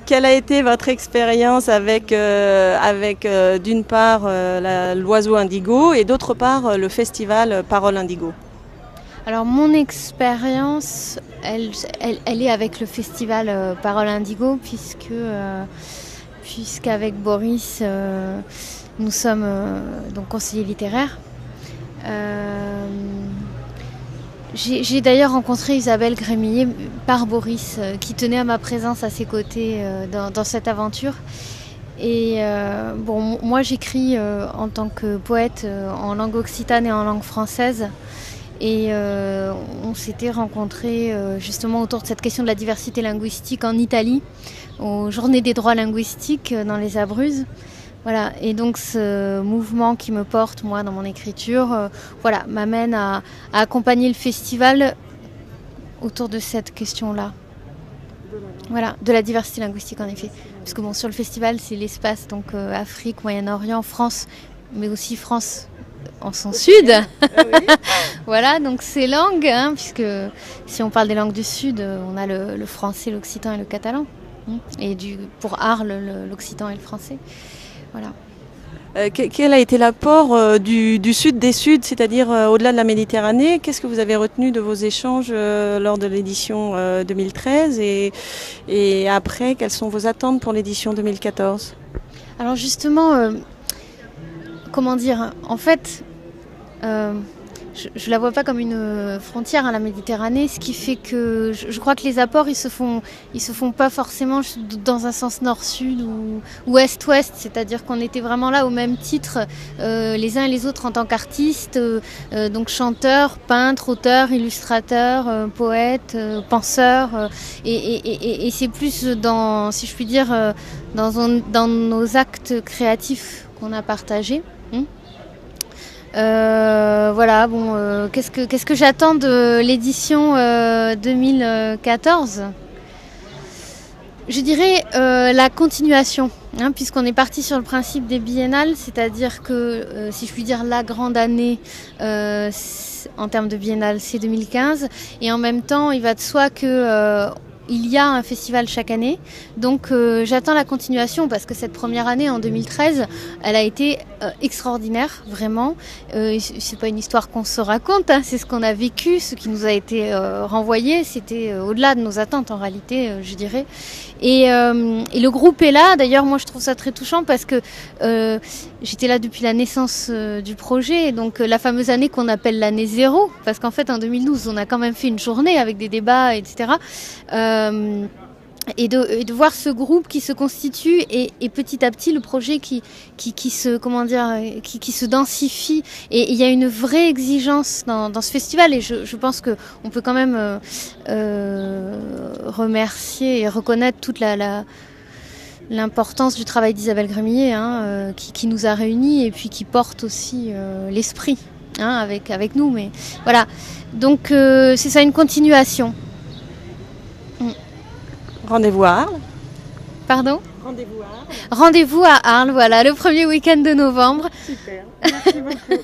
Quelle a été votre expérience avec, d'une part l'Oiseau Indigo et d'autre part le festival Parole Indigo? Alors mon expérience, elle est avec le festival Parole Indigo puisqu'avec Boris, nous sommes donc conseillers littéraires. J'ai d'ailleurs rencontré Isabelle Grémillet par Boris, qui tenait à ma présence à ses côtés dans cette aventure. Et bon, moi j'écris en tant que poète en langue occitane et en langue française. Et on s'était rencontrés justement autour de cette question de la diversité linguistique en Italie, aux Journées des droits linguistiques dans les Abruzzes. Voilà, et donc ce mouvement qui me porte, moi, dans mon écriture, voilà, m'amène à accompagner le festival autour de cette question-là. Voilà, de la diversité linguistique en effet. Parce que bon, sur le festival, c'est l'espace, donc Afrique, Moyen-Orient, France, mais aussi France en son sud. Oui. Voilà, donc ces langues, hein, puisque si on parle des langues du sud, on a le français, l'occitan et le catalan. Et pour Arles, l'occitan et le français. Voilà. Quel a été l'apport du sud des Suds, c'est-à-dire au-delà de la Méditerranée? Qu'est-ce que vous avez retenu de vos échanges lors de l'édition 2013 et après, quelles sont vos attentes pour l'édition 2014? Alors justement, comment dire, en fait, je la vois pas comme une frontière à la Méditerranée, ce qui fait que je crois que les apports ils se font pas forcément dans un sens nord-sud ou est-ouest, c'est-à-dire qu'on était vraiment là au même titre les uns et les autres en tant qu'artistes, donc chanteurs, peintres, auteurs, illustrateurs, poètes, penseurs, et c'est plus dans, si je puis dire, dans nos actes créatifs qu'on a partagés. Voilà, bon, qu'est-ce que j'attends de l'édition 2014 ? Je dirais la continuation, hein, puisqu'on est parti sur le principe des biennales, c'est-à-dire que, si je puis dire, la grande année en termes de biennale, c'est 2015, et en même temps, il va de soi que il y a un festival chaque année, donc j'attends la continuation parce que cette première année en 2013, elle a été extraordinaire, vraiment. C'est pas une histoire qu'on se raconte, hein, c'est ce qu'on a vécu, ce qui nous a été renvoyé, c'était au-delà de nos attentes en réalité, je dirais. Et le groupe est là, d'ailleurs moi je trouve ça très touchant parce que j'étais là depuis la naissance du projet, donc la fameuse année qu'on appelle l'année zéro, parce qu'en fait en 2012 on a quand même fait une journée avec des débats, etc. Et de voir ce groupe qui se constitue et petit à petit le projet qui se, comment dire, qui se densifie, et il y a une vraie exigence dans ce festival, et je pense que on peut quand même remercier et reconnaître toute l'importance du travail d'Isabelle Grémillet, hein, qui nous a réunis et puis qui porte aussi l'esprit, hein, avec nous, mais voilà, donc c'est ça, une continuation. Rendez-vous à Arles. Pardon ? Rendez-vous à Arles. Rendez-vous à Arles, voilà, le premier week-end de novembre. Super, merci beaucoup.